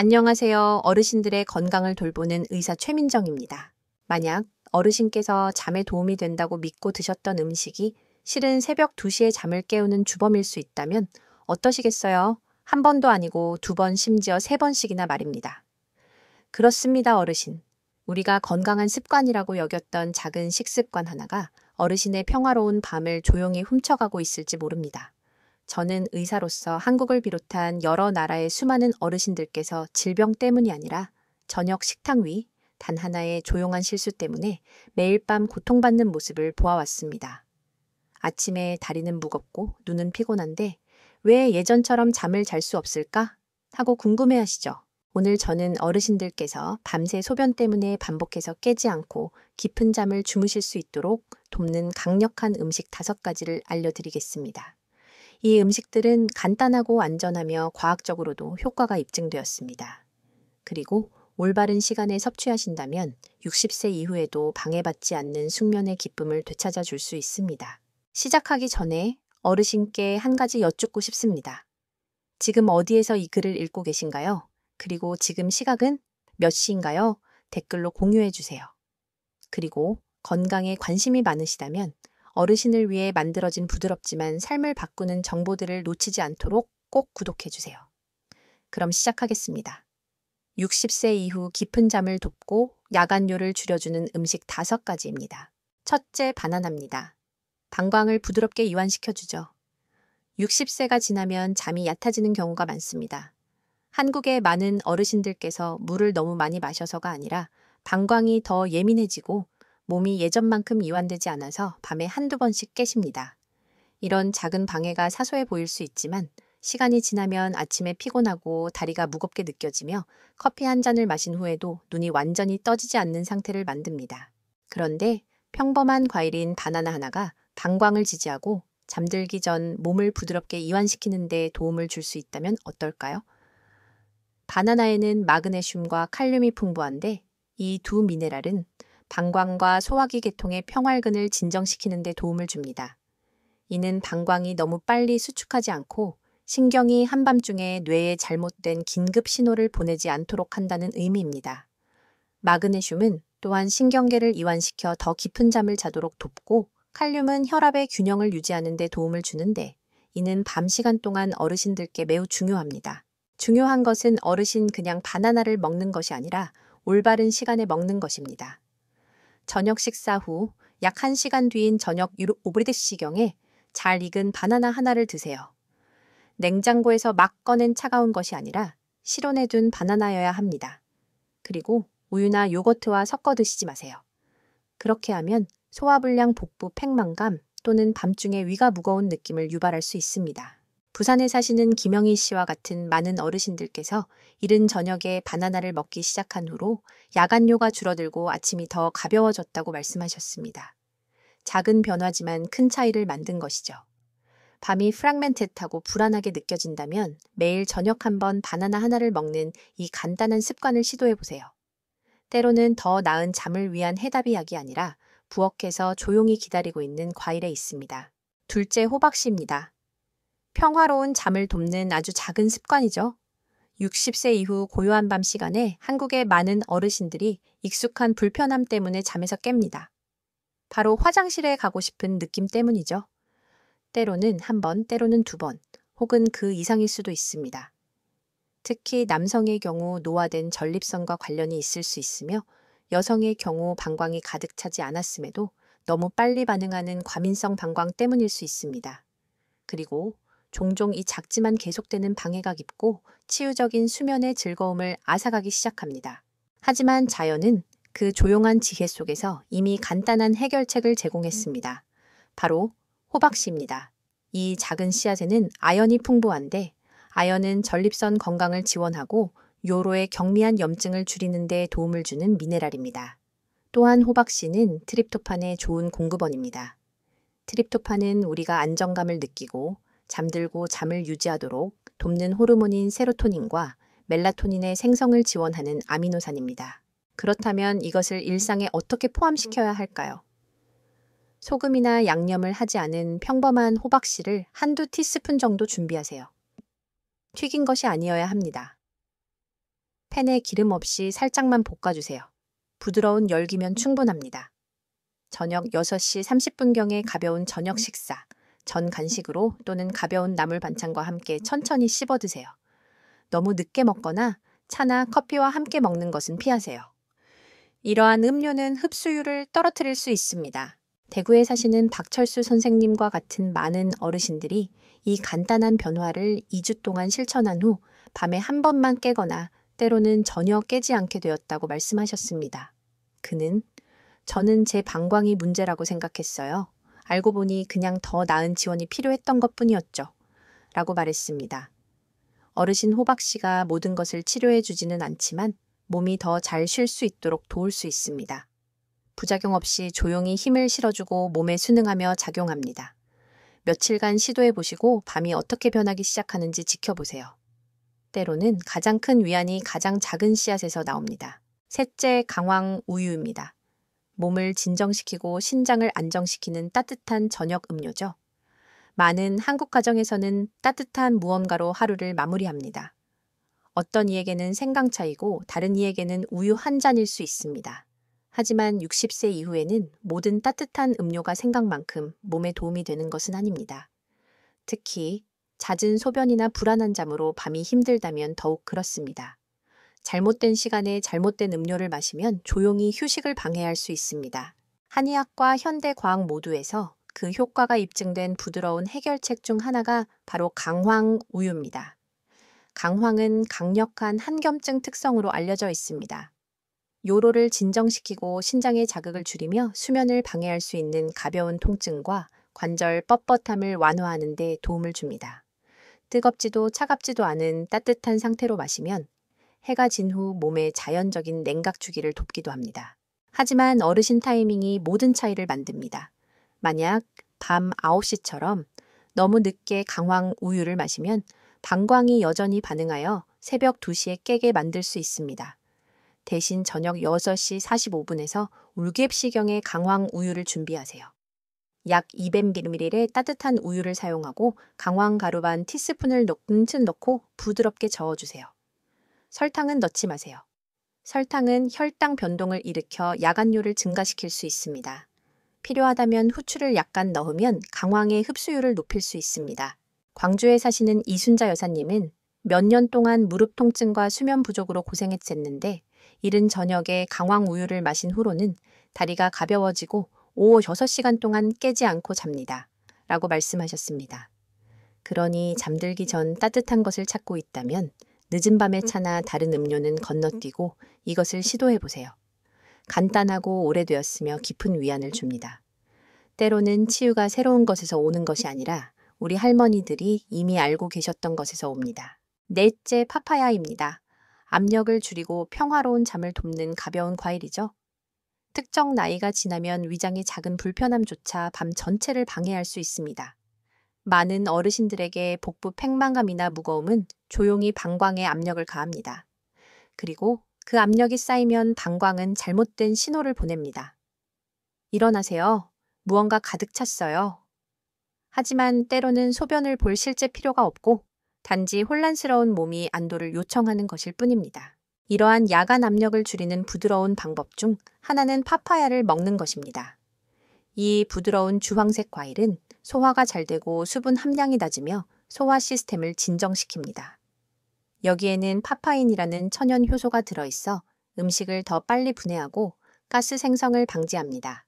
안녕하세요. 어르신들의 건강을 돌보는 의사 최민정입니다. 만약 어르신께서 잠에 도움이 된다고 믿고 드셨던 음식이 실은 새벽 2시에 잠을 깨우는 주범일 수 있다면 어떠시겠어요? 한 번도 아니고 2번, 심지어 3번씩이나 말입니다. 그렇습니다, 어르신. 우리가 건강한 습관이라고 여겼던 작은 식습관 하나가 어르신의 평화로운 밤을 조용히 훔쳐가고 있을지 모릅니다. 저는 의사로서 한국을 비롯한 여러 나라의 수많은 어르신들께서 질병 때문이 아니라 저녁 식탁 위 단 하나의 조용한 실수 때문에 매일 밤 고통받는 모습을 보아왔습니다. 아침에 다리는 무겁고 눈은 피곤한데 왜 예전처럼 잠을 잘 수 없을까? 하고 궁금해하시죠? 오늘 저는 어르신들께서 밤새 소변 때문에 반복해서 깨지 않고 깊은 잠을 주무실 수 있도록 돕는 강력한 음식 5가지를 알려드리겠습니다. 이 음식들은 간단하고 안전하며 과학적으로도 효과가 입증되었습니다. 그리고 올바른 시간에 섭취하신다면 60세 이후에도 방해받지 않는 숙면의 기쁨을 되찾아 줄 수 있습니다. 시작하기 전에 어르신께 한 가지 여쭙고 싶습니다. 지금 어디에서 이 글을 읽고 계신가요? 그리고 지금 시각은 몇 시인가요? 댓글로 공유해 주세요. 그리고 건강에 관심이 많으시다면 어르신을 위해 만들어진 부드럽지만 삶을 바꾸는 정보들을 놓치지 않도록 꼭 구독해 주세요. 그럼 시작하겠습니다. 60세 이후 깊은 잠을 돕고 야간료를 줄여주는 음식 5가지입니다. 첫째, 바나나입니다. 방광을 부드럽게 이완시켜주죠. 60세가 지나면 잠이 얕아지는 경우가 많습니다. 한국의 많은 어르신들께서 물을 너무 많이 마셔서가 아니라 방광이 더 예민해지고 몸이 예전만큼 이완되지 않아서 밤에 한두 번씩 깨십니다. 이런 작은 방해가 사소해 보일 수 있지만 시간이 지나면 아침에 피곤하고 다리가 무겁게 느껴지며 커피 한 잔을 마신 후에도 눈이 완전히 떠지지 않는 상태를 만듭니다. 그런데 평범한 과일인 바나나 하나가 방광을 지지하고 잠들기 전 몸을 부드럽게 이완시키는 데 도움을 줄 수 있다면 어떨까요? 바나나에는 마그네슘과 칼륨이 풍부한데 이 두 미네랄은 방광과 소화기 계통의 평활근을 진정시키는 데 도움을 줍니다. 이는 방광이 너무 빨리 수축하지 않고 신경이 한밤중에 뇌에 잘못된 긴급 신호를 보내지 않도록 한다는 의미입니다. 마그네슘은 또한 신경계를 이완시켜 더 깊은 잠을 자도록 돕고 칼륨은 혈압의 균형을 유지하는 데 도움을 주는데 이는 밤 시간 동안 어르신들께 매우 중요합니다. 중요한 것은 어르신 그냥 바나나를 먹는 것이 아니라 올바른 시간에 먹는 것입니다. 저녁 식사 후 약 1시간 뒤인 저녁 5시경에 잘 익은 바나나 하나를 드세요. 냉장고에서 막 꺼낸 차가운 것이 아니라 실온에 둔 바나나여야 합니다. 그리고 우유나 요거트와 섞어 드시지 마세요. 그렇게 하면 소화불량, 복부, 팽만감 또는 밤중에 위가 무거운 느낌을 유발할 수 있습니다. 부산에 사시는 김영희 씨와 같은 많은 어르신들께서 이른 저녁에 바나나를 먹기 시작한 후로 야간료가 줄어들고 아침이 더 가벼워졌다고 말씀하셨습니다. 작은 변화지만 큰 차이를 만든 것이죠. 밤이 프랙멘텟하고 불안하게 느껴진다면 매일 저녁 한 번 바나나 하나를 먹는 이 간단한 습관을 시도해보세요. 때로는 더 나은 잠을 위한 해답이 약이 아니라 부엌에서 조용히 기다리고 있는 과일에 있습니다. 둘째, 호박씨입니다. 평화로운 잠을 돕는 아주 작은 습관이죠. 60세 이후 고요한 밤 시간에 한국의 많은 어르신들이 익숙한 불편함 때문에 잠에서 깹니다. 바로 화장실에 가고 싶은 느낌 때문이죠. 때로는 1번, 때로는 2번, 혹은 그 이상일 수도 있습니다. 특히 남성의 경우 노화된 전립선과 관련이 있을 수 있으며 여성의 경우 방광이 가득 차지 않았음에도 너무 빨리 반응하는 과민성 방광 때문일 수 있습니다. 그리고 종종 이 작지만 계속되는 방해가 깊고 치유적인 수면의 즐거움을 앗아가기 시작합니다. 하지만 자연은 그 조용한 지혜 속에서 이미 간단한 해결책을 제공했습니다. 바로 호박씨입니다. 이 작은 씨앗에는 아연이 풍부한데 아연은 전립선 건강을 지원하고 요로의 경미한 염증을 줄이는 데 도움을 주는 미네랄입니다. 또한 호박씨는 트립토판의 좋은 공급원입니다. 트립토판은 우리가 안정감을 느끼고 잠들고 잠을 유지하도록 돕는 호르몬인 세로토닌과 멜라토닌의 생성을 지원하는 아미노산입니다. 그렇다면 이것을 일상에 어떻게 포함시켜야 할까요? 소금이나 양념을 하지 않은 평범한 호박씨를 한두 티스푼 정도 준비하세요. 튀긴 것이 아니어야 합니다. 팬에 기름 없이 살짝만 볶아주세요. 부드러운 열기면 충분합니다. 저녁 6시 30분경에 가벼운 저녁 식사, 전 간식으로 또는 가벼운 나물 반찬과 함께 천천히 씹어 드세요. 너무 늦게 먹거나 차나 커피와 함께 먹는 것은 피하세요. 이러한 음료는 흡수율을 떨어뜨릴 수 있습니다. 대구에 사시는 박철수 선생님과 같은 많은 어르신들이 이 간단한 변화를 2주 동안 실천한 후 밤에 한 번만 깨거나 때로는 전혀 깨지 않게 되었다고 말씀하셨습니다. 그는 저는 제 방광이 문제라고 생각했어요. 알고 보니 그냥 더 나은 지원이 필요했던 것뿐이었죠. 라고 말했습니다. 어르신 호박 씨가 모든 것을 치료해 주지는 않지만 몸이 더 잘 쉴 수 있도록 도울 수 있습니다. 부작용 없이 조용히 힘을 실어주고 몸에 순응하며 작용합니다. 며칠간 시도해 보시고 밤이 어떻게 변하기 시작하는지 지켜보세요. 때로는 가장 큰 위안이 가장 작은 씨앗에서 나옵니다. 셋째, 강황 우유입니다. 몸을 진정시키고 신장을 안정시키는 따뜻한 저녁 음료죠. 많은 한국 가정에서는 따뜻한 무언가로 하루를 마무리합니다. 어떤 이에게는 생강차이고 다른 이에게는 우유 한 잔일 수 있습니다. 하지만 60세 이후에는 모든 따뜻한 음료가 생각만큼 몸에 도움이 되는 것은 아닙니다. 특히 잦은 소변이나 불안한 잠으로 밤이 힘들다면 더욱 그렇습니다. 잘못된 시간에 잘못된 음료를 마시면 조용히 휴식을 방해할 수 있습니다. 한의학과 현대과학 모두에서 그 효과가 입증된 부드러운 해결책 중 하나가 바로 강황 우유입니다. 강황은 강력한 한겸증 특성으로 알려져 있습니다. 요로를 진정시키고 신장의 자극을 줄이며 수면을 방해할 수 있는 가벼운 통증과 관절 뻣뻣함을 완화하는 데 도움을 줍니다. 뜨겁지도 차갑지도 않은 따뜻한 상태로 마시면 해가 진 후 몸에 자연적인 냉각 주기를 돕기도 합니다. 하지만 어르신 타이밍이 모든 차이를 만듭니다. 만약 밤 9시처럼 너무 늦게 강황 우유를 마시면 방광이 여전히 반응하여 새벽 2시에 깨게 만들 수 있습니다. 대신 저녁 6시 45분에서 울갭시경에 강황 우유를 준비하세요. 약 200ml의 따뜻한 우유를 사용하고 강황 가루 반 티스푼을 넣고 부드럽게 저어주세요. 설탕은 넣지 마세요. 설탕은 혈당 변동을 일으켜 야간뇨를 증가시킬 수 있습니다. 필요하다면 후추를 약간 넣으면 강황의 흡수율을 높일 수 있습니다. 광주에 사시는 이순자 여사님은 몇 년 동안 무릎 통증과 수면 부족으로 고생했었는데 이른 저녁에 강황 우유를 마신 후로는 다리가 가벼워지고 오후 6시간 동안 깨지 않고 잡니다. 라고 말씀하셨습니다. 그러니 잠들기 전 따뜻한 것을 찾고 있다면 늦은 밤의 차나 다른 음료는 건너뛰고 이것을 시도해보세요. 간단하고 오래되었으며 깊은 위안을 줍니다. 때로는 치유가 새로운 것에서 오는 것이 아니라 우리 할머니들이 이미 알고 계셨던 것에서 옵니다. 넷째, 파파야입니다. 압력을 줄이고 평화로운 잠을 돕는 가벼운 과일이죠. 특정 나이가 지나면 위장의 작은 불편함조차 밤 전체를 방해할 수 있습니다. 많은 어르신들에게 복부 팽만감이나 무거움은 조용히 방광에 압력을 가합니다. 그리고 그 압력이 쌓이면 방광은 잘못된 신호를 보냅니다. 일어나세요. 무언가 가득 찼어요. 하지만 때로는 소변을 볼 실제 필요가 없고 단지 혼란스러운 몸이 안도를 요청하는 것일 뿐입니다. 이러한 야간 압력을 줄이는 부드러운 방법 중 하나는 파파야를 먹는 것입니다. 이 부드러운 주황색 과일은 소화가 잘 되고 수분 함량이 낮으며 소화 시스템을 진정시킵니다. 여기에는 파파인이라는 천연 효소가 들어있어 음식을 더 빨리 분해하고 가스 생성을 방지합니다.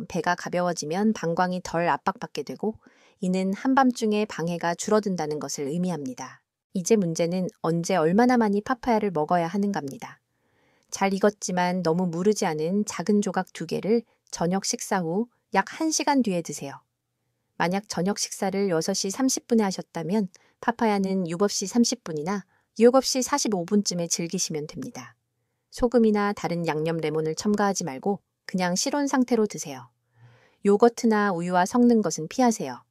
배가 가벼워지면 방광이 덜 압박받게 되고 이는 한밤중에 방해가 줄어든다는 것을 의미합니다. 이제 문제는 언제 얼마나 많이 파파야를 먹어야 하는가입니다. 잘 익었지만 너무 무르지 않은 작은 조각 2개를 저녁 식사 후 약 1시간 뒤에 드세요. 만약 저녁 식사를 6시 30분에 하셨다면 파파야는 6시 30분이나 7시 45분쯤에 즐기시면 됩니다. 소금이나 다른 양념 레몬을 첨가하지 말고 그냥 실온 상태로 드세요. 요거트나 우유와 섞는 것은 피하세요.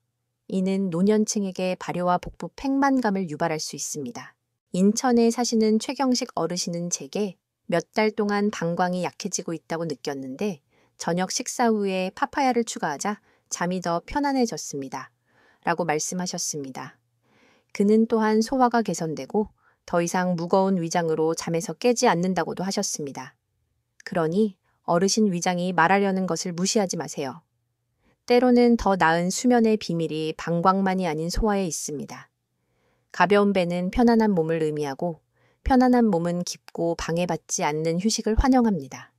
이는 노년층에게 발효와 복부 팽만감을 유발할 수 있습니다. 인천에 사시는 최경식 어르신은 제게 몇 달 동안 방광이 약해지고 있다고 느꼈는데 저녁 식사 후에 파파야를 추가하자 잠이 더 편안해졌습니다. 라고 말씀하셨습니다. 그는 또한 소화가 개선되고 더 이상 무거운 위장으로 잠에서 깨지 않는다고도 하셨습니다. 그러니 어르신 위장이 말하려는 것을 무시하지 마세요. 때로는 더 나은 수면의 비밀이 방광만이 아닌 소화에 있습니다. 가벼운 배는 편안한 몸을 의미하고 편안한 몸은 깊고 방해받지 않는 휴식을 환영합니다.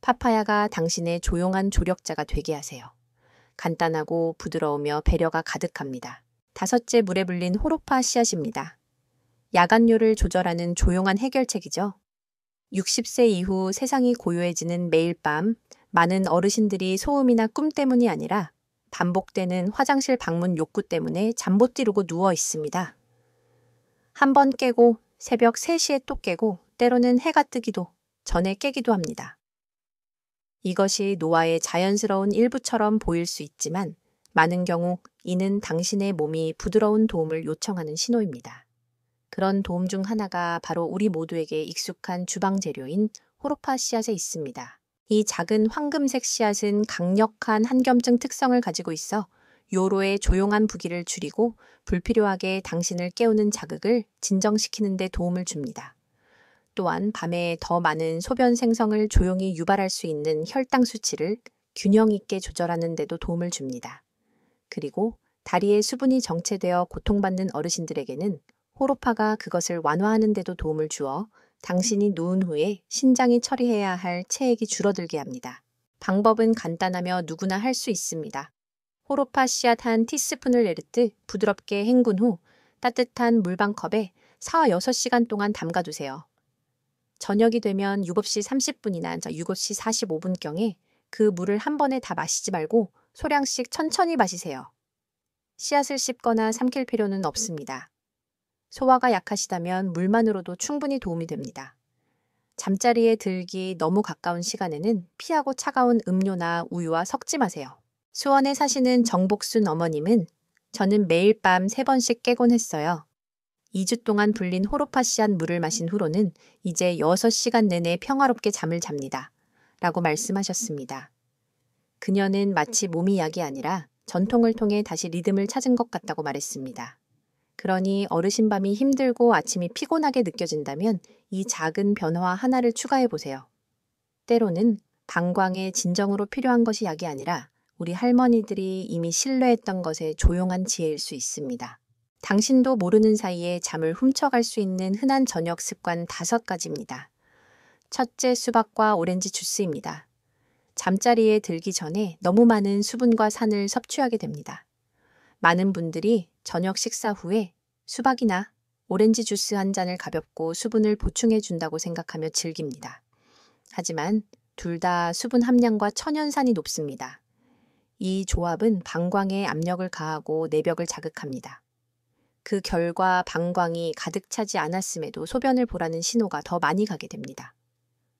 파파야가 당신의 조용한 조력자가 되게 하세요. 간단하고 부드러우며 배려가 가득합니다. 5째, 물에 불린 호로파 씨앗입니다. 야간료를 조절하는 조용한 해결책이죠. 60세 이후 세상이 고요해지는 매일 밤, 많은 어르신들이 소음이나 꿈 때문이 아니라 반복되는 화장실 방문 욕구 때문에 잠 못 이루고 누워 있습니다. 한 번 깨고 새벽 3시에 또 깨고 때로는 해가 뜨기도 전에 깨기도 합니다. 이것이 노화의 자연스러운 일부처럼 보일 수 있지만 많은 경우 이는 당신의 몸이 부드러운 도움을 요청하는 신호입니다. 그런 도움 중 하나가 바로 우리 모두에게 익숙한 주방 재료인 호로파 씨앗에 있습니다. 이 작은 황금색 씨앗은 강력한 한겸증 특성을 가지고 있어 요로의 조용한 부기를 줄이고 불필요하게 당신을 깨우는 자극을 진정시키는 데 도움을 줍니다. 또한 밤에 더 많은 소변 생성을 조용히 유발할 수 있는 혈당 수치를 균형 있게 조절하는 데도 도움을 줍니다. 그리고 다리에 수분이 정체되어 고통받는 어르신들에게는 호로파가 그것을 완화하는 데도 도움을 주어 당신이 누운 후에 신장이 처리해야 할 체액이 줄어들게 합니다. 방법은 간단하며 누구나 할 수 있습니다. 호로파 씨앗 한 티스푼을 내리듯 부드럽게 헹군 후 따뜻한 물방컵에 4-6시간 동안 담가두세요. 저녁이 되면 7시 30분이나 7시 45분경에 그 물을 한 번에 다 마시지 말고 소량씩 천천히 마시세요. 씨앗을 씹거나 삼킬 필요는 없습니다. 소화가 약하시다면 물만으로도 충분히 도움이 됩니다. 잠자리에 들기 너무 가까운 시간에는 피하고 차가운 음료나 우유와 섞지 마세요. 수원에 사시는 정복순 어머님은 저는 매일 밤 3번씩 깨곤 했어요. 2주 동안 불린 호로파 씨앗 물을 마신 후로는 이제 6시간 내내 평화롭게 잠을 잡니다. 라고 말씀하셨습니다. 그녀는 마치 몸이 약이 아니라 전통을 통해 다시 리듬을 찾은 것 같다고 말했습니다. 그러니 어르신 밤이 힘들고 아침이 피곤하게 느껴진다면 이 작은 변화 하나를 추가해 보세요. 때로는 방광에 진정으로 필요한 것이 약이 아니라 우리 할머니들이 이미 신뢰했던 것의 조용한 지혜일 수 있습니다. 당신도 모르는 사이에 잠을 훔쳐갈 수 있는 흔한 저녁 습관 5가지입니다. 첫째, 수박과 오렌지 주스입니다. 잠자리에 들기 전에 너무 많은 수분과 산을 섭취하게 됩니다. 많은 분들이 저녁 식사 후에 수박이나 오렌지 주스 한 잔을 가볍고 수분을 보충해 준다고 생각하며 즐깁니다. 하지만 둘 다 수분 함량과 천연산이 높습니다. 이 조합은 방광에 압력을 가하고 내벽을 자극합니다. 그 결과 방광이 가득 차지 않았음에도 소변을 보라는 신호가 더 많이 가게 됩니다.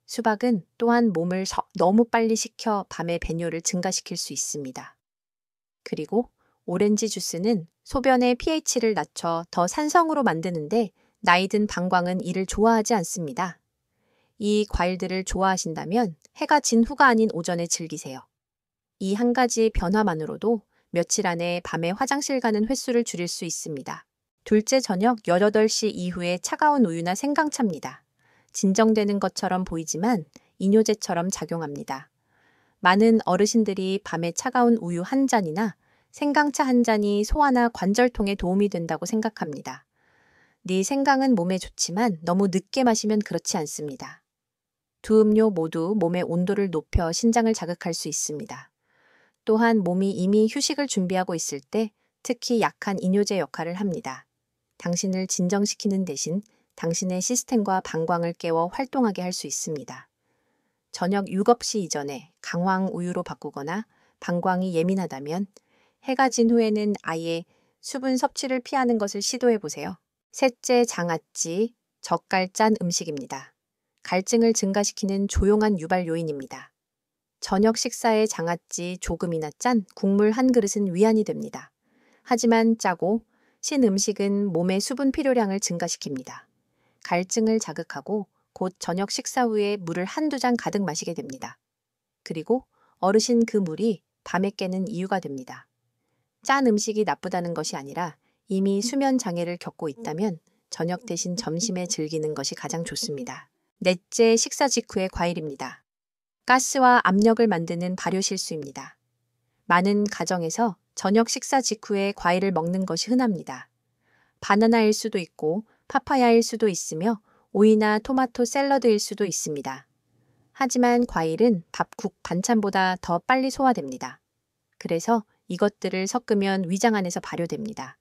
수박은 또한 몸을 너무 빨리 식혀 밤의 배뇨를 증가시킬 수 있습니다. 그리고 오렌지 주스는 소변의 pH를 낮춰 더 산성으로 만드는데 나이 든 방광은 이를 좋아하지 않습니다. 이 과일들을 좋아하신다면 해가 진 후가 아닌 오전에 즐기세요. 이 한 가지 변화만으로도 며칠 안에 밤에 화장실 가는 횟수를 줄일 수 있습니다. 둘째, 저녁 8시 이후에 차가운 우유나 생강차입니다. 진정되는 것처럼 보이지만 이뇨제처럼 작용합니다. 많은 어르신들이 밤에 차가운 우유 한 잔이나 생강차 한 잔이 소화나 관절통에 도움이 된다고 생각합니다. 네, 생강은 몸에 좋지만 너무 늦게 마시면 그렇지 않습니다. 두 음료 모두 몸의 온도를 높여 신장을 자극할 수 있습니다. 또한 몸이 이미 휴식을 준비하고 있을 때 특히 약한 이뇨제 역할을 합니다. 당신을 진정시키는 대신 당신의 시스템과 방광을 깨워 활동하게 할 수 있습니다. 저녁 6시 이전에 강황 우유로 바꾸거나 방광이 예민하다면 해가 진 후에는 아예 수분 섭취를 피하는 것을 시도해 보세요. 셋째, 장아찌, 젓갈 짠 음식입니다. 갈증을 증가시키는 조용한 유발 요인입니다. 저녁 식사에 장아찌 조금이나 짠 국물 한 그릇은 위안이 됩니다. 하지만 짜고 신 음식은 몸의 수분 필요량을 증가시킵니다. 갈증을 자극하고 곧 저녁 식사 후에 물을 한두 잔 가득 마시게 됩니다. 그리고 어르신 그 물이 밤에 깨는 이유가 됩니다. 짠 음식이 나쁘다는 것이 아니라 이미 수면 장애를 겪고 있다면 저녁 대신 점심에 즐기는 것이 가장 좋습니다. 넷째, 식사 직후의 과일입니다. 가스와 압력을 만드는 발효 실수입니다. 많은 가정에서 저녁 식사 직후에 과일을 먹는 것이 흔합니다. 바나나일 수도 있고 파파야일 수도 있으며 오이나 토마토 샐러드일 수도 있습니다. 하지만 과일은 밥, 국, 반찬보다 더 빨리 소화됩니다. 그래서 이것들을 섞으면 위장 안에서 발효됩니다.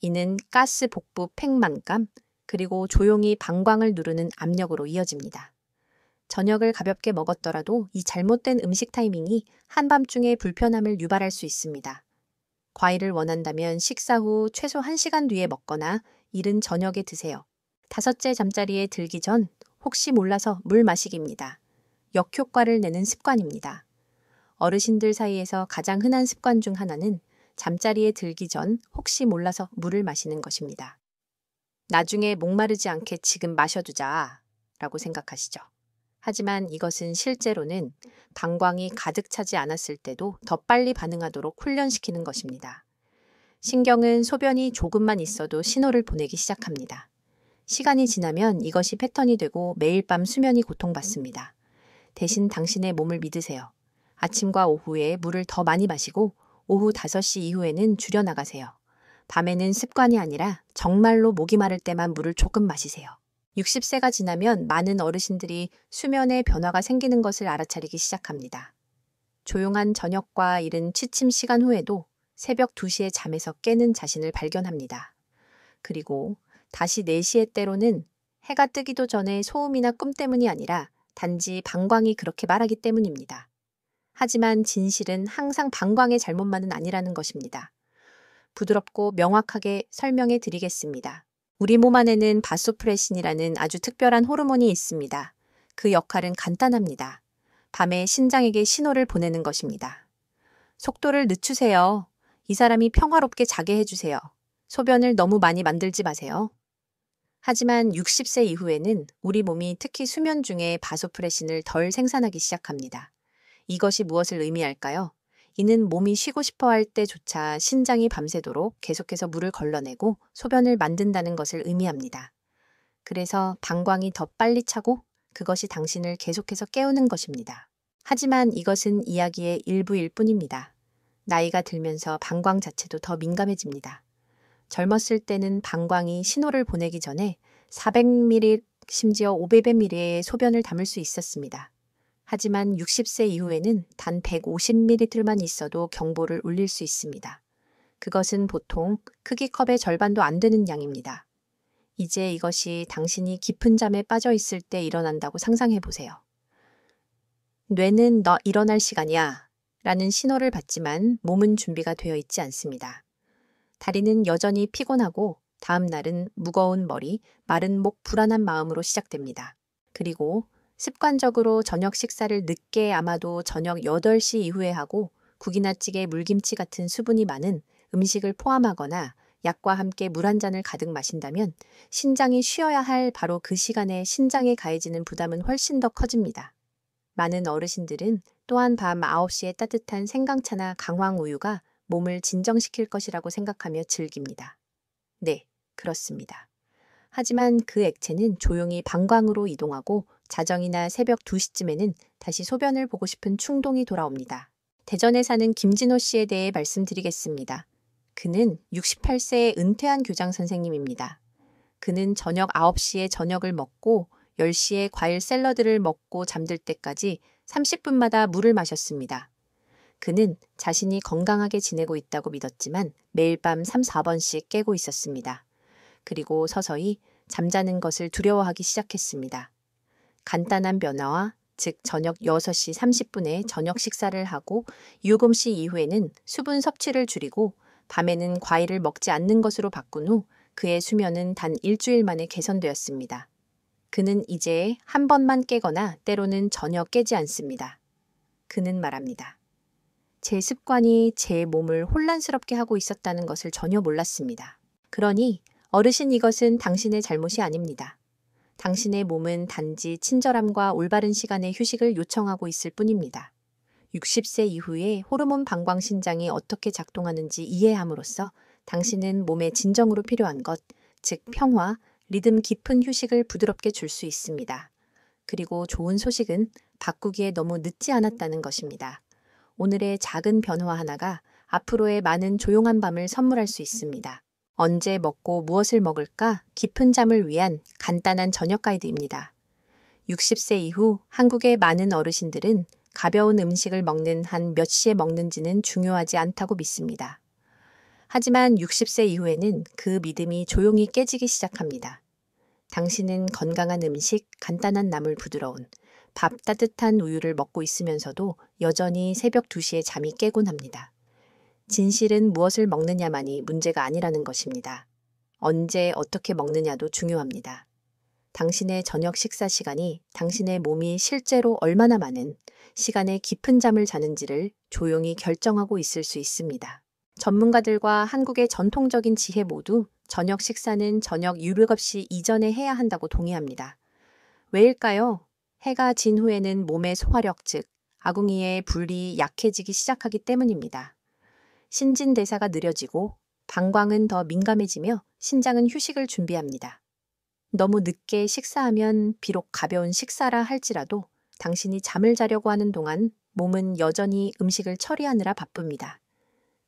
이는 가스 복부 팽만감, 그리고 조용히 방광을 누르는 압력으로 이어집니다. 저녁을 가볍게 먹었더라도 이 잘못된 음식 타이밍이 한밤중에 불편함을 유발할 수 있습니다. 과일을 원한다면 식사 후 최소 1시간 뒤에 먹거나 이른 저녁에 드세요. 다섯째, 잠자리에 들기 전 혹시 몰라서 물 마시기입니다. 역효과를 내는 습관입니다. 어르신들 사이에서 가장 흔한 습관 중 하나는 잠자리에 들기 전 혹시 몰라서 물을 마시는 것입니다. 나중에 목마르지 않게 지금 마셔두자 라고 생각하시죠. 하지만 이것은 실제로는 방광이 가득 차지 않았을 때도 더 빨리 반응하도록 훈련시키는 것입니다. 신경은 소변이 조금만 있어도 신호를 보내기 시작합니다. 시간이 지나면 이것이 패턴이 되고 매일 밤 수면이 고통받습니다. 대신 당신의 몸을 믿으세요. 아침과 오후에 물을 더 많이 마시고 오후 5시 이후에는 줄여나가세요. 밤에는 습관이 아니라 정말로 목이 마를 때만 물을 조금 마시세요. 60세가 지나면 많은 어르신들이 수면에 변화가 생기는 것을 알아차리기 시작합니다. 조용한 저녁과 이른 취침 시간 후에도 새벽 2시에 잠에서 깨는 자신을 발견합니다. 그리고 다시 4시에 때로는 해가 뜨기도 전에 소음이나 꿈 때문이 아니라 단지 방광이 그렇게 말하기 때문입니다. 하지만 진실은 항상 방광의 잘못만은 아니라는 것입니다. 부드럽고 명확하게 설명해 드리겠습니다. 우리 몸 안에는 바소프레신이라는 아주 특별한 호르몬이 있습니다. 그 역할은 간단합니다. 밤에 신장에게 신호를 보내는 것입니다. 속도를 늦추세요. 이 사람이 평화롭게 자게 해주세요. 소변을 너무 많이 만들지 마세요. 하지만 60세 이후에는 우리 몸이 특히 수면 중에 바소프레신을 덜 생산하기 시작합니다. 이것이 무엇을 의미할까요? 이는 몸이 쉬고 싶어 할 때조차 신장이 밤새도록 계속해서 물을 걸러내고 소변을 만든다는 것을 의미합니다. 그래서 방광이 더 빨리 차고 그것이 당신을 계속해서 깨우는 것입니다. 하지만 이것은 이야기의 일부일 뿐입니다. 나이가 들면서 방광 자체도 더 민감해집니다. 젊었을 때는 방광이 신호를 보내기 전에 400ml, 심지어 500ml의 소변을 담을 수 있었습니다. 하지만 60세 이후에는 단 150ml만 있어도 경보를 울릴 수 있습니다. 그것은 보통 크기 컵의 절반도 안 되는 양입니다. 이제 이것이 당신이 깊은 잠에 빠져 있을 때 일어난다고 상상해 보세요. 뇌는 너 일어날 시간이야 라는 신호를 받지만 몸은 준비가 되어 있지 않습니다. 다리는 여전히 피곤하고 다음 날은 무거운 머리, 마른 목, 불안한 마음으로 시작됩니다. 그리고 습관적으로 저녁 식사를 늦게 아마도 저녁 8시 이후에 하고 국이나 찌개, 물김치 같은 수분이 많은 음식을 포함하거나 약과 함께 물 한 잔을 가득 마신다면 신장이 쉬어야 할 바로 그 시간에 신장에 가해지는 부담은 훨씬 더 커집니다. 많은 어르신들은 또한 밤 9시에 따뜻한 생강차나 강황우유가 몸을 진정시킬 것이라고 생각하며 즐깁니다. 네, 그렇습니다. 하지만 그 액체는 조용히 방광으로 이동하고 자정이나 새벽 2시쯤에는 다시 소변을 보고 싶은 충동이 돌아옵니다. 대전에 사는 김진호 씨에 대해 말씀드리겠습니다. 그는 68세의 은퇴한 교장 선생님입니다. 그는 저녁 9시에 저녁을 먹고 10시에 과일 샐러드를 먹고 잠들 때까지 30분마다 물을 마셨습니다. 그는 자신이 건강하게 지내고 있다고 믿었지만 매일 밤 3, 4번씩 깨고 있었습니다. 그리고 서서히 잠자는 것을 두려워하기 시작했습니다. 간단한 변화와 즉 저녁 6시 30분에 저녁 식사를 하고 7시 이후에는 수분 섭취를 줄이고 밤에는 과일을 먹지 않는 것으로 바꾼 후 그의 수면은 단 일주일 만에 개선되었습니다. 그는 이제 한 번만 깨거나 때로는 전혀 깨지 않습니다. 그는 말합니다. 제 습관이 제 몸을 혼란스럽게 하고 있었다는 것을 전혀 몰랐습니다. 그러니 어르신 이것은 당신의 잘못이 아닙니다. 당신의 몸은 단지 친절함과 올바른 시간에 휴식을 요청하고 있을 뿐입니다. 60세 이후에 호르몬 방광 신장이 어떻게 작동하는지 이해함으로써 당신은 몸에 진정으로 필요한 것, 즉 평화, 리듬 깊은 휴식을 부드럽게 줄 수 있습니다. 그리고 좋은 소식은 바꾸기에 너무 늦지 않았다는 것입니다. 오늘의 작은 변화 하나가 앞으로의 많은 조용한 밤을 선물할 수 있습니다. 언제 먹고 무엇을 먹을까? 깊은 잠을 위한 간단한 저녁 가이드입니다. 60세 이후 한국의 많은 어르신들은 가벼운 음식을 먹는 한 몇 시에 먹는지는 중요하지 않다고 믿습니다. 하지만 60세 이후에는 그 믿음이 조용히 깨지기 시작합니다. 당신은 건강한 음식, 간단한 나물 부드러운, 밥 따뜻한 우유를 먹고 있으면서도 여전히 새벽 2시에 잠이 깨곤 합니다. 진실은 무엇을 먹느냐만이 문제가 아니라는 것입니다. 언제 어떻게 먹느냐도 중요합니다. 당신의 저녁 식사 시간이 당신의 몸이 실제로 얼마나 많은 시간의 깊은 잠을 자는지를 조용히 결정하고 있을 수 있습니다. 전문가들과 한국의 전통적인 지혜 모두 저녁 식사는 저녁 7시 이전에 해야 한다고 동의합니다. 왜일까요? 해가 진 후에는 몸의 소화력 즉 아궁이의 불이 약해지기 시작하기 때문입니다. 신진대사가 느려지고 방광은 더 민감해지며 신장은 휴식을 준비합니다. 너무 늦게 식사하면 비록 가벼운 식사라 할지라도 당신이 잠을 자려고 하는 동안 몸은 여전히 음식을 처리하느라 바쁩니다.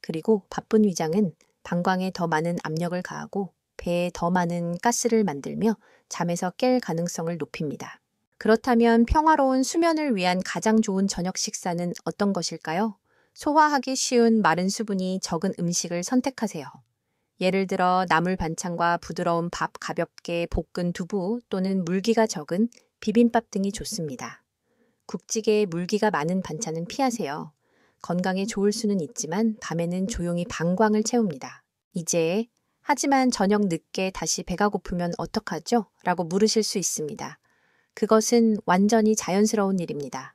그리고 바쁜 위장은 방광에 더 많은 압력을 가하고 배에 더 많은 가스를 만들며 잠에서 깰 가능성을 높입니다. 그렇다면 평화로운 수면을 위한 가장 좋은 저녁 식사는 어떤 것일까요? 소화하기 쉬운 마른 수분이 적은 음식을 선택하세요. 예를 들어 나물 반찬과 부드러운 밥 가볍게 볶은 두부 또는 물기가 적은 비빔밥 등이 좋습니다. 국찌개에 물기가 많은 반찬은 피하세요. 건강에 좋을 수는 있지만 밤에는 조용히 방광을 채웁니다. 이제 하지만 저녁 늦게 다시 배가 고프면 어떡하죠? 라고 물으실 수 있습니다. 그것은 완전히 자연스러운 일입니다.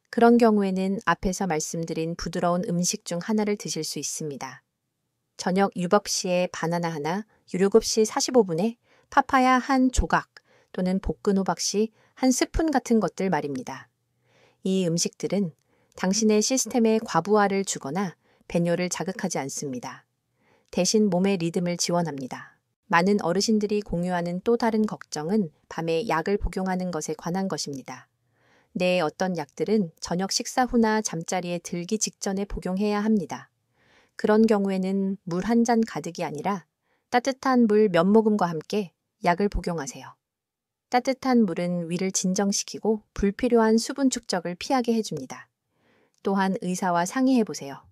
그런 경우에는 앞에서 말씀드린 부드러운 음식 중 하나를 드실 수 있습니다. 저녁 유법 시에 바나나 하나, 7시 45분에 파파야 한 조각 또는 볶은 호박 씨 한 스푼 같은 것들 말입니다. 이 음식들은 당신의 시스템에 과부하를 주거나 배뇨를 자극하지 않습니다. 대신 몸의 리듬을 지원합니다. 많은 어르신들이 공유하는 또 다른 걱정은 밤에 약을 복용하는 것에 관한 것입니다. 네, 어떤 약들은 저녁 식사 후나 잠자리에 들기 직전에 복용해야 합니다. 그런 경우에는 물 한 잔 가득이 아니라 따뜻한 물 몇 모금과 함께 약을 복용하세요. 따뜻한 물은 위를 진정시키고 불필요한 수분 축적을 피하게 해줍니다. 또한 의사와 상의해보세요.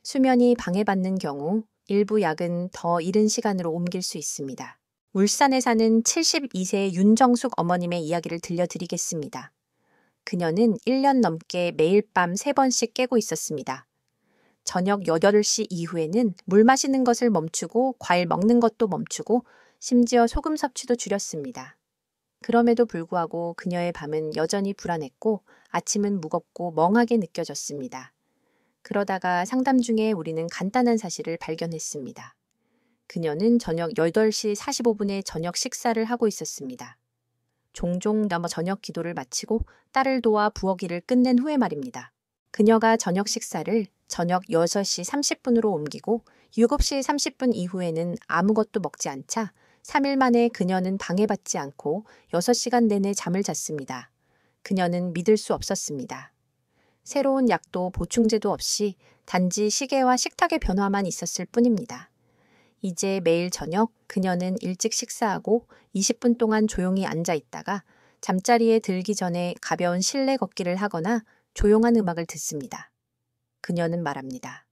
수면이 방해받는 경우 일부 약은 더 이른 시간으로 옮길 수 있습니다. 울산에 사는 72세 윤정숙 어머님의 이야기를 들려드리겠습니다. 그녀는 1년 넘게 매일 밤 3번씩 깨고 있었습니다. 저녁 8시 이후에는 물 마시는 것을 멈추고 과일 먹는 것도 멈추고 심지어 소금 섭취도 줄였습니다. 그럼에도 불구하고 그녀의 밤은 여전히 불안했고 아침은 무겁고 멍하게 느껴졌습니다. 그러다가 상담 중에 우리는 간단한 사실을 발견했습니다. 그녀는 저녁 8시 45분에 저녁 식사를 하고 있었습니다. 종종 저녁 기도를 마치고 딸을 도와 부엌일을 끝낸 후에 말입니다. 그녀가 저녁 식사를 저녁 6시 30분으로 옮기고 7시 30분 이후에는 아무것도 먹지 않자 3일 만에 그녀는 방해받지 않고 6시간 내내 잠을 잤습니다. 그녀는 믿을 수 없었습니다. 새로운 약도 보충제도 없이 단지 시계와 식탁의 변화만 있었을 뿐입니다. 이제 매일 저녁 그녀는 일찍 식사하고 20분 동안 조용히 앉아 있다가 잠자리에 들기 전에 가벼운 실내 걷기를 하거나 조용한 음악을 듣습니다. 그녀는 말합니다.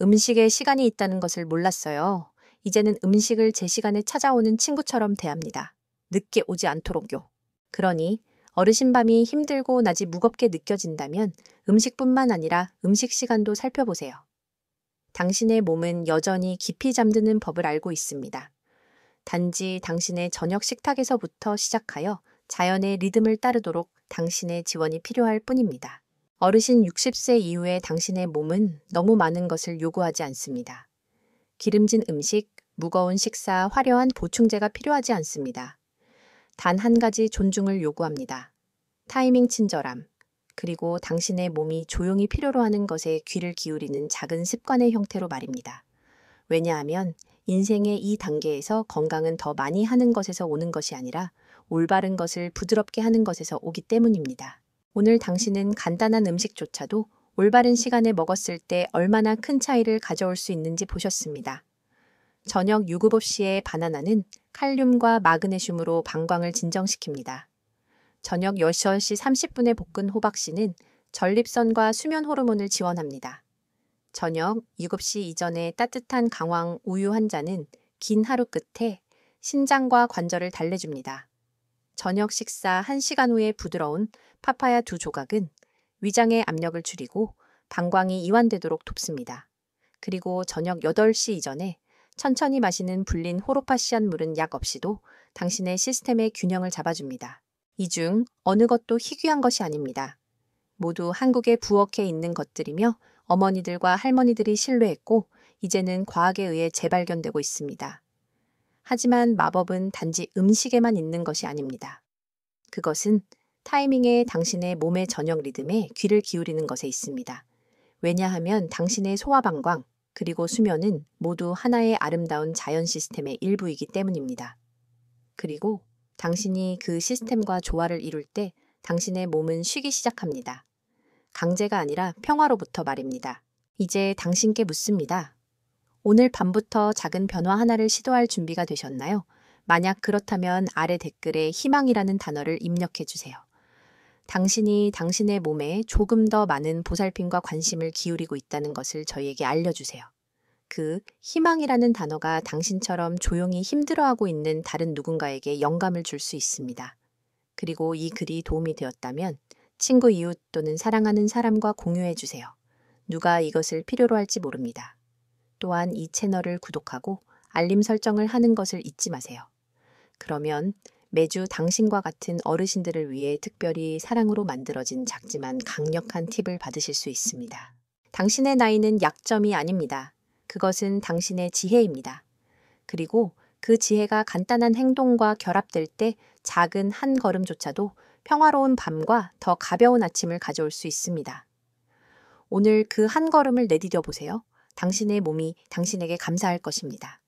음식에 시간이 있다는 것을 몰랐어요. 이제는 음식을 제 시간에 찾아오는 친구처럼 대합니다. 늦게 오지 않도록요. 그러니 어르신 밤이 힘들고 낮이 무겁게 느껴진다면 음식뿐만 아니라 음식 시간도 살펴보세요. 당신의 몸은 여전히 깊이 잠드는 법을 알고 있습니다. 단지 당신의 저녁 식탁에서부터 시작하여 자연의 리듬을 따르도록 당신의 지원이 필요할 뿐입니다. 어르신 60세 이후에 당신의 몸은 너무 많은 것을 요구하지 않습니다. 기름진 음식, 무거운 식사, 화려한 보충제가 필요하지 않습니다. 단 한 가지 존중을 요구합니다. 타이밍 친절함, 그리고 당신의 몸이 조용히 필요로 하는 것에 귀를 기울이는 작은 습관의 형태로 말입니다. 왜냐하면 인생의 이 단계에서 건강은 더 많이 하는 것에서 오는 것이 아니라 올바른 것을 부드럽게 하는 것에서 오기 때문입니다. 오늘 당신은 간단한 음식조차도 올바른 시간에 먹었을 때 얼마나 큰 차이를 가져올 수 있는지 보셨습니다. 저녁 6-7시에 바나나는 칼륨과 마그네슘으로 방광을 진정시킵니다. 저녁 6시 30분에 볶은 호박씨는 전립선과 수면 호르몬을 지원합니다. 저녁 7시 이전에 따뜻한 강황 우유 한 잔은 긴 하루 끝에 신장과 관절을 달래줍니다. 저녁 식사 1시간 후에 부드러운 파파야 2조각은 위장의 압력을 줄이고 방광이 이완되도록 돕습니다. 그리고 저녁 8시 이전에 천천히 마시는 불린 호로파시안 물은 약 없이도 당신의 시스템의 균형을 잡아줍니다. 이 중 어느 것도 희귀한 것이 아닙니다. 모두 한국에 부엌에 있는 것들이며 어머니들과 할머니들이 신뢰했고 이제는 과학에 의해 재발견되고 있습니다. 하지만 마법은 단지 음식에만 있는 것이 아닙니다. 그것은 타이밍에 당신의 몸의 저녁 리듬에 귀를 기울이는 것에 있습니다. 왜냐하면 당신의 소화방광 그리고 수면은 모두 하나의 아름다운 자연 시스템의 일부이기 때문입니다. 그리고 당신이 그 시스템과 조화를 이룰 때 당신의 몸은 쉬기 시작합니다. 강제가 아니라 평화로부터 말입니다. 이제 당신께 묻습니다. 오늘 밤부터 작은 변화 하나를 시도할 준비가 되셨나요? 만약 그렇다면 아래 댓글에 희망이라는 단어를 입력해 주세요. 당신이 당신의 몸에 조금 더 많은 보살핌과 관심을 기울이고 있다는 것을 저희에게 알려주세요. 그 희망이라는 단어가 당신처럼 조용히 힘들어하고 있는 다른 누군가에게 영감을 줄 수 있습니다. 그리고 이 글이 도움이 되었다면 친구, 이웃 또는 사랑하는 사람과 공유해 주세요. 누가 이것을 필요로 할지 모릅니다. 또한 이 채널을 구독하고 알림 설정을 하는 것을 잊지 마세요. 그러면 매주 당신과 같은 어르신들을 위해 특별히 사랑으로 만들어진 작지만 강력한 팁을 받으실 수 있습니다. 당신의 나이는 약점이 아닙니다. 그것은 당신의 지혜입니다. 그리고 그 지혜가 간단한 행동과 결합될 때 작은 한 걸음조차도 평화로운 밤과 더 가벼운 아침을 가져올 수 있습니다. 오늘 그 한 걸음을 내디뎌 보세요. 당신의 몸이 당신에게 감사할 것입니다.